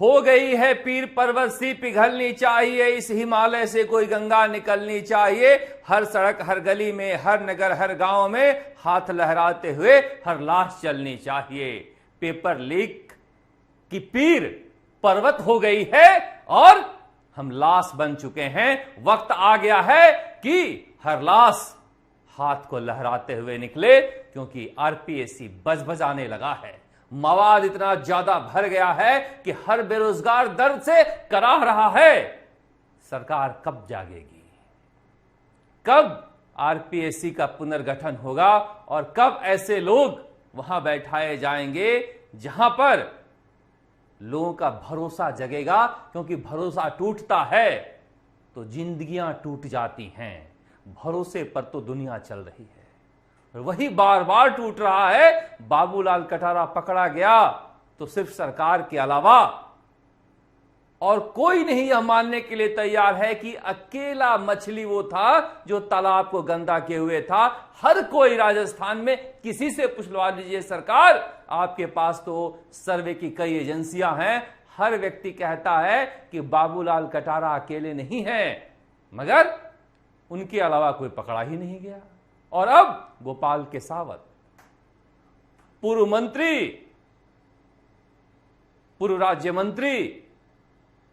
हो गई है पीर पर्वत सी पिघलनी चाहिए, इस हिमालय से कोई गंगा निकलनी चाहिए। हर सड़क हर गली में, हर नगर हर गांव में हाथ लहराते हुए हर लाश चलनी चाहिए। पेपर लीक की पीर पर्वत हो गई है और हम लाश बन चुके हैं। वक्त आ गया है कि हर लाश हाथ को लहराते हुए निकले, क्योंकि आरपीएससी बजबजाने लगा है। मवाद इतना ज्यादा भर गया है कि हर बेरोजगार दर्द से कराह रहा है। सरकार कब जागेगी? कब आरपीएससी का पुनर्गठन होगा और कब ऐसे लोग वहां बैठाए जाएंगे जहां पर लोगों का भरोसा जगेगा? क्योंकि भरोसा टूटता है तो जिंदगियां टूट जाती हैं। भरोसे पर तो दुनिया चल रही है, वही बार बार टूट रहा है। बाबूलाल कटारा पकड़ा गया तो सिर्फ सरकार के अलावा और कोई नहीं यह मानने के लिए तैयार है कि अकेला मछली वो था जो तालाब को गंदा किए हुए था। हर कोई राजस्थान में किसी से पूछवा लीजिए सरकार, आपके पास तो सर्वे की कई एजेंसियां हैं, हर व्यक्ति कहता है कि बाबूलाल कटारा अकेले नहीं हैं, मगर उनके अलावा कोई पकड़ा ही नहीं गया। और अब गोपाल के सावत, पूर्व मंत्री, पूर्व राज्य मंत्री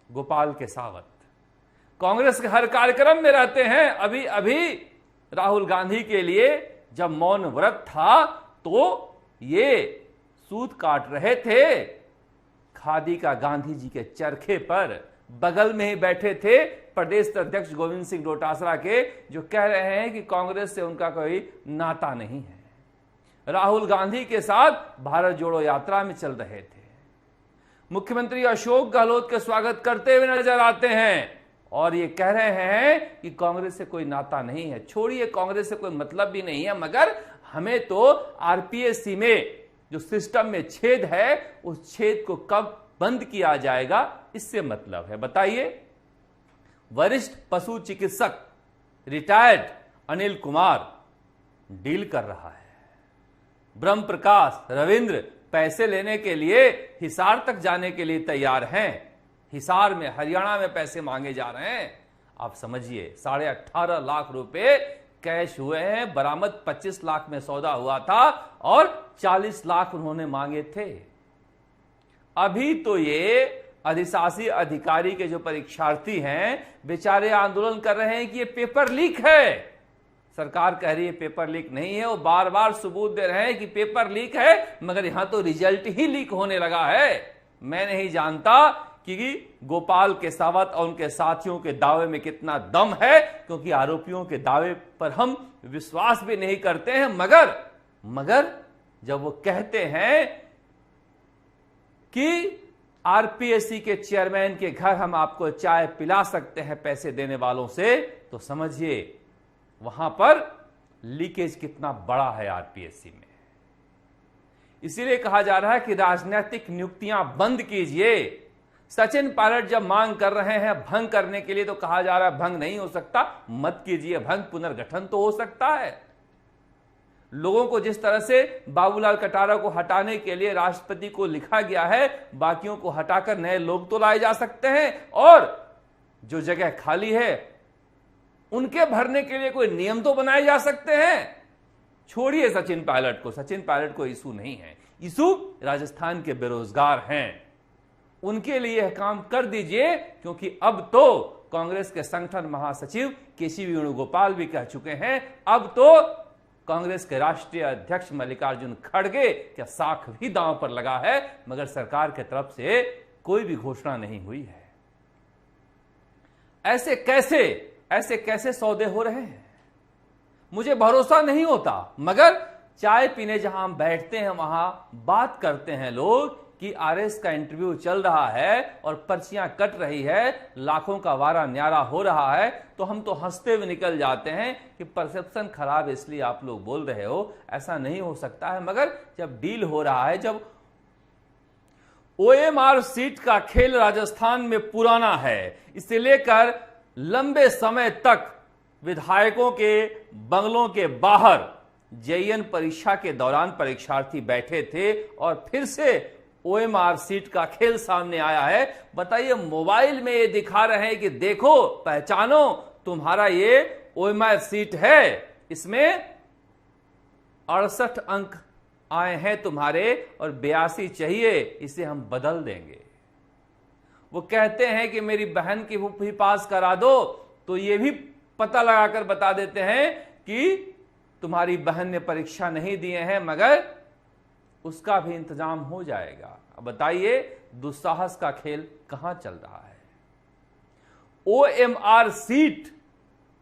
गोपाल के सावत कांग्रेस के हर कार्यक्रम में रहते हैं। अभी अभी राहुल गांधी के लिए जब मौन व्रत था तो ये सूत काट रहे थे खादी का गांधी जी के चरखे पर। बगल में ही बैठे थे प्रदेश अध्यक्ष गोविंद सिंह डोटासरा के, जो कह रहे हैं कि कांग्रेस से उनका कोई नाता नहीं है। राहुल गांधी के साथ भारत जोड़ो यात्रा में चल रहे थे। मुख्यमंत्री अशोक गहलोत के स्वागत करते हुए नजर आते हैं और ये कह रहे हैं कि कांग्रेस से कोई नाता नहीं है। छोड़िए, कांग्रेस से कोई मतलब भी नहीं है, मगर हमें तो आरपीएससी में जो सिस्टम में छेद है उस छेद को कब बंद किया जाएगा, इससे मतलब है। बताइए, वरिष्ठ पशु चिकित्सक रिटायर्ड अनिल कुमार डील कर रहा है। ब्रह्म प्रकाश रविंद्र पैसे लेने के लिए हिसार तक जाने के लिए तैयार हैं। हिसार में, हरियाणा में पैसे मांगे जा रहे हैं। आप समझिए, 18.5 लाख रुपए कैश हुए हैं। बरामद 25 लाख में सौदा हुआ था और 40 लाख उन्होंने मांगे थे। अभी तो ये अधिशासी अधिकारी के जो परीक्षार्थी हैं बेचारे आंदोलन कर रहे हैं कि ये पेपर लीक है। सरकार कह रही है पेपर लीक नहीं है। वो बार बार सबूत दे रहे हैं कि पेपर लीक है, मगर यहां तो रिजल्ट ही लीक होने लगा है। मैं नहीं जानता कि गोपाल के सावत और उनके साथियों के दावे में कितना दम है, क्योंकि आरोपियों के दावे पर हम विश्वास भी नहीं करते हैं। मगर जब वो कहते हैं कि आरपीएससी के चेयरमैन के घर हम आपको चाय पिला सकते हैं पैसे देने वालों से, तो समझिए वहां पर लीकेज कितना बड़ा है आरपीएससी में। इसीलिए कहा जा रहा है कि राजनीतिक नियुक्तियां बंद कीजिए। सचिन पायलट जब मांग कर रहे हैं भंग करने के लिए, तो कहा जा रहा है भंग नहीं हो सकता, मत कीजिए भंग, पुनर्गठन तो हो सकता है। लोगों को जिस तरह से बाबूलाल कटारा को हटाने के लिए राष्ट्रपति को लिखा गया है, बाकियों को हटाकर नए लोग तो लाए जा सकते हैं, और जो जगह खाली है उनके भरने के लिए कोई नियम तो बनाए जा सकते हैं। छोड़िए सचिन पायलट को, सचिन पायलट को इशू नहीं है, इशू राजस्थान के बेरोजगार हैं। उनके लिए यह काम कर दीजिए, क्योंकि अब तो कांग्रेस के संगठन महासचिव केसी वेणुगोपाल भी कह चुके हैं, अब तो कांग्रेस के राष्ट्रीय अध्यक्ष मल्लिकार्जुन खड़गे का साख भी दांव पर लगा है, मगर सरकार की तरफ से कोई भी घोषणा नहीं हुई है। ऐसे कैसे सौदे हो रहे हैं, मुझे भरोसा नहीं होता। मगर चाय पीने जहां हम बैठते हैं वहां बात करते हैं लोग कि आरएस का इंटरव्यू चल रहा है और पर्चियां कट रही है, लाखों का वारा न्यारा हो रहा है, तो हम तो हंसते हुए निकल जाते हैं कि परसेप्शन खराब है इसलिए आप लोग बोल रहे हो, ऐसा नहीं हो सकता है। मगर जब डील हो रहा है, जब ओएमआर सीट का खेल राजस्थान में पुराना है, इसे लेकर लंबे समय तक विधायकों के बंगलों के बाहर जेईएन परीक्षा के दौरान परीक्षार्थी बैठे थे और फिर से OMR सीट का खेल सामने आया है। बताइए, मोबाइल में ये दिखा रहे हैं कि देखो, पहचानो, तुम्हारा ये OMR सीट है, इसमें 68 अंक आए हैं तुम्हारे और 82 चाहिए, इसे हम बदल देंगे। वो कहते हैं कि मेरी बहन की भी पास करा दो, तो ये भी पता लगाकर बता देते हैं कि तुम्हारी बहन ने परीक्षा नहीं दिए हैं, मगर उसका भी इंतजाम हो जाएगा। अब बताइए, दुस्साहस का खेल कहां चल रहा है। OMR सीट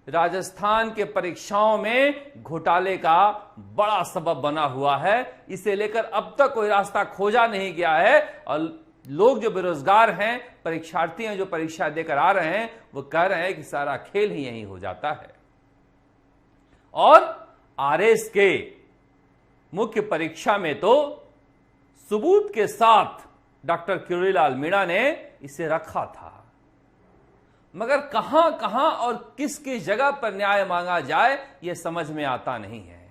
राजस्थान के परीक्षाओं में घोटाले का बड़ा सबब बना हुआ है। इसे लेकर अब तक कोई रास्ता खोजा नहीं गया है और लोग जो बेरोजगार हैं, परीक्षार्थी हैं जो परीक्षा देकर आ रहे हैं, वो कह रहे हैं कि सारा खेल ही यही हो जाता है। और RS के मुख्य परीक्षा में तो सबूत के साथ डॉक्टर किरोड़ीलाल मीणा ने इसे रखा था, मगर कहां कहां और किस किस जगह पर न्याय मांगा जाए यह समझ में आता नहीं है।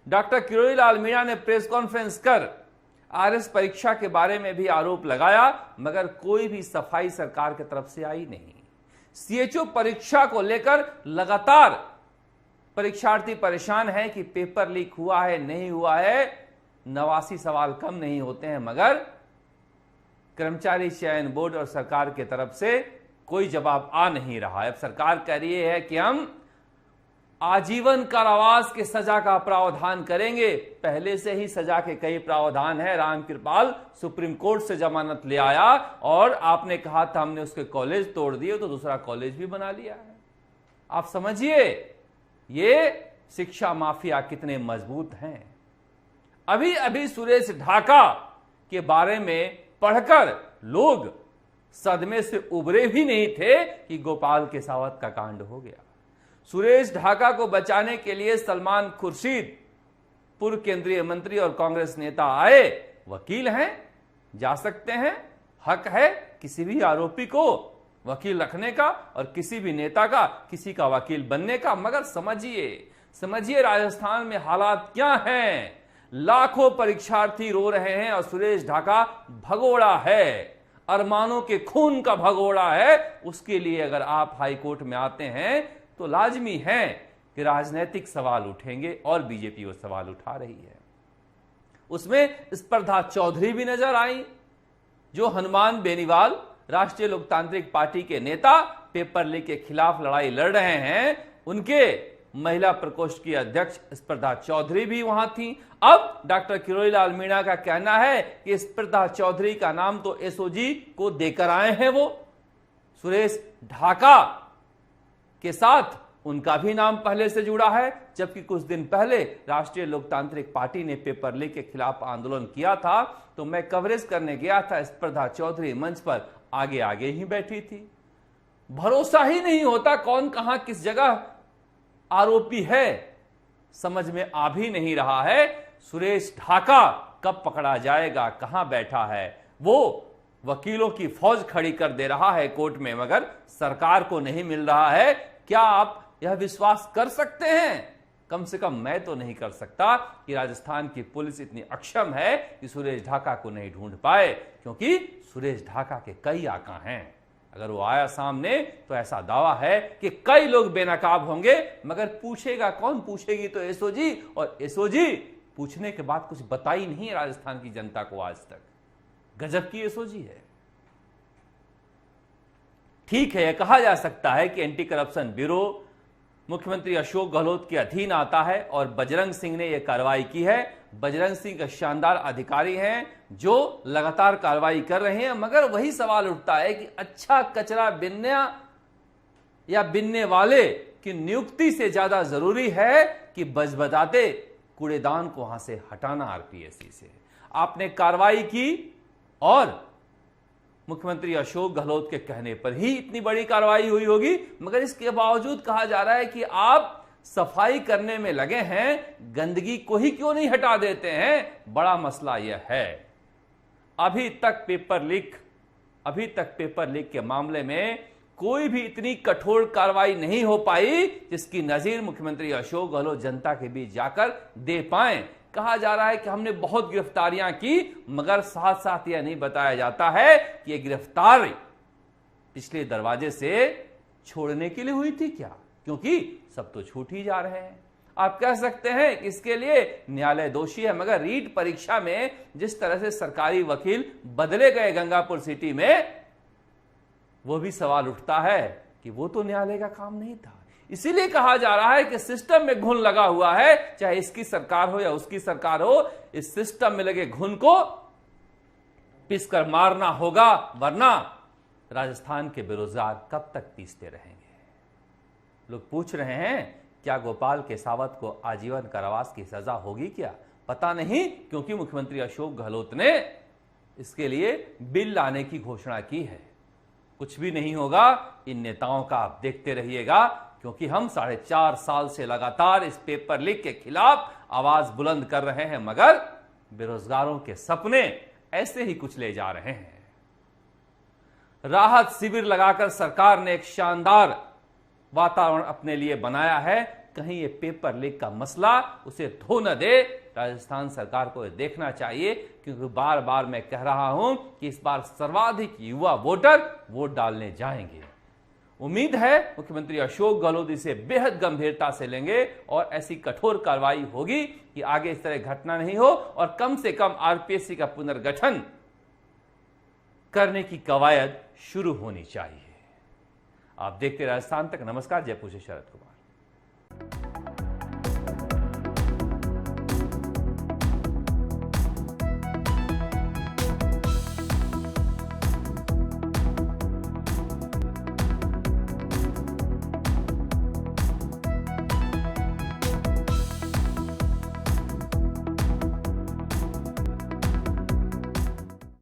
डॉक्टर किरोड़ीलाल मीणा ने प्रेस कॉन्फ्रेंस कर RS परीक्षा के बारे में भी आरोप लगाया, मगर कोई भी सफाई सरकार की तरफ से आई नहीं। CHO परीक्षा को लेकर लगातार परीक्षार्थी परेशान है कि पेपर लीक हुआ है, नहीं हुआ है। 89 सवाल कम नहीं होते हैं, मगर कर्मचारी चयन बोर्ड और सरकार की तरफ से कोई जवाब आ नहीं रहा है। अब सरकार कह रही है कि हम आजीवन कारावास की सजा का प्रावधान करेंगे। पहले से ही सजा के कई प्रावधान है। रामकृपाल सुप्रीम कोर्ट से जमानत ले आया और आपने कहा था हमने उसके कॉलेज तोड़ दिए, तो दूसरा कॉलेज भी बना लिया है। आप समझिए ये शिक्षा माफिया कितने मजबूत हैं। अभी अभी सुरेश ढाका के बारे में पढ़कर लोग सदमे से उबरे भी नहीं थे कि गोपाल केसावत का कांड हो गया। सुरेश ढाका को बचाने के लिए सलमान खुर्शीद, पूर्व केंद्रीय मंत्री और कांग्रेस नेता आए। वकील हैं, जा सकते हैं, हक है किसी भी आरोपी को वकील रखने का और किसी भी नेता का किसी का वकील बनने का। मगर समझिए राजस्थान में हालात क्या हैं। लाखों परीक्षार्थी रो रहे हैं और सुरेश ढाका भगोड़ा है, अरमानों के खून का भगोड़ा है। उसके लिए अगर आप हाईकोर्ट में आते हैं तो लाजमी है कि राजनीतिक सवाल उठेंगे और बीजेपी वो सवाल उठा रही है। उसमें स्पर्धा चौधरी भी नजर आई, जो हनुमान बेनीवाल राष्ट्रीय लोकतांत्रिक पार्टी के नेता पेपर लीक के खिलाफ लड़ाई लड़ रहे हैं। उनके महिला प्रकोष्ठ की अध्यक्ष स्पर्धा चौधरी भी वहां थी। अब डॉक्टर किरोड़ीलाल मीणा का कहना है कि स्पर्धा चौधरी का नाम तो एसओजी को देकर आए हैं वो। सुरेश ढाका के साथ उनका भी नाम पहले से जुड़ा है, जबकि कुछ दिन पहले राष्ट्रीय लोकतांत्रिक पार्टी ने पेपर लीक के खिलाफ आंदोलन किया था, तो मैं कवरेज करने गया था। स्पर्धा चौधरी मंच पर आगे आगे ही बैठी थी। भरोसा ही नहीं होता कौन कहां किस जगह आरोपी है, समझ में आ भी नहीं रहा है। सुरेश ढाका कब पकड़ा जाएगा, कहां बैठा है, वो वकीलों की फौज खड़ी कर दे रहा है कोर्ट में, मगर सरकार को नहीं मिल रहा है। क्या आप यह विश्वास कर सकते हैं? कम से कम मैं तो नहीं कर सकता कि राजस्थान की पुलिस इतनी अक्षम है कि सुरेश ढाका को नहीं ढूंढ पाए, क्योंकि सुरेश ढाका के कई आका हैं। अगर वो आया सामने तो ऐसा दावा है कि कई लोग बेनकाब होंगे, मगर पूछेगा कौन? पूछेगी तो एसओजी, और एसओजी पूछने के बाद कुछ बताई नहीं राजस्थान की जनता को आज तक। गजब की एसओजी है। ठीक है, कहा जा सकता है कि एंटी करप्शन ब्यूरो मुख्यमंत्री अशोक गहलोत के अधीन आता है और बजरंग सिंह ने यह कार्रवाई की है। बजरंग सिंह का शानदार अधिकारी हैं जो लगातार कार्रवाई कर रहे हैं, मगर वही सवाल उठता है कि अच्छा कचरा बिनने या बिनने वाले की नियुक्ति से ज्यादा जरूरी है कि बजबजाते कूड़ेदान को वहां से हटाना आरपीएससी से। आपने कार्रवाई की और मुख्यमंत्री अशोक गहलोत के कहने पर ही इतनी बड़ी कार्रवाई हुई होगी, मगर इसके बावजूद कहा जा रहा है कि आप सफाई करने में लगे हैं, गंदगी को ही क्यों नहीं हटा देते हैं? बड़ा मसला यह है। अभी तक पेपर लीक के मामले में कोई भी इतनी कठोर कार्रवाई नहीं हो पाई जिसकी नजीर मुख्यमंत्री अशोक गहलोत जनता के बीच जाकर दे पाए। कहा जा रहा है कि हमने बहुत गिरफ्तारियां की, मगर साथ साथ यह नहीं बताया जाता है कि यह गिरफ्तारी पिछले दरवाजे से छोड़ने के लिए हुई थी क्या, क्योंकि सब तो छूट ही जा रहे हैं। आप कह सकते हैं कि इसके लिए न्यायालय दोषी है, मगर रीट परीक्षा में जिस तरह से सरकारी वकील बदले गए गंगापुर सिटी में, वो भी सवाल उठता है कि वो तो न्यायालय का काम नहीं था। इसीलिए कहा जा रहा है कि सिस्टम में घुन लगा हुआ है, चाहे इसकी सरकार हो या उसकी सरकार हो, इस सिस्टम में लगे घुन को पीसकर मारना होगा, वरना राजस्थान के बेरोजगार कब तक पीसते रहेंगे। लोग पूछ रहे हैं क्या गोपाल केसावत को आजीवन कारावास की सजा होगी क्या? पता नहीं, क्योंकि मुख्यमंत्री अशोक गहलोत ने इसके लिए बिल लाने की घोषणा की है। कुछ भी नहीं होगा, इन नेताओं का आप देखते रहिएगा, क्योंकि हम 4.5 साल से लगातार इस पेपर लीक के खिलाफ आवाज बुलंद कर रहे हैं, मगर बेरोजगारों के सपने ऐसे ही कुचले जा रहे हैं। राहत शिविर लगाकर सरकार ने एक शानदार वातावरण अपने लिए बनाया है, कहीं ये पेपर लीक का मसला उसे धो न दे। राजस्थान सरकार को देखना चाहिए, क्योंकि बार बार मैं कह रहा हूं कि इस बार सर्वाधिक युवा वोटर वोट डालने जाएंगे। उम्मीद है मुख्यमंत्री अशोक गहलोत इसे बेहद गंभीरता से लेंगे और ऐसी कठोर कार्रवाई होगी कि आगे इस तरह घटना नहीं हो, और कम से कम आरपीएससी का पुनर्गठन करने की कवायद शुरू होनी चाहिए। आप देखते राजस्थान तक। नमस्कार, जयपुर से शरद कुमार।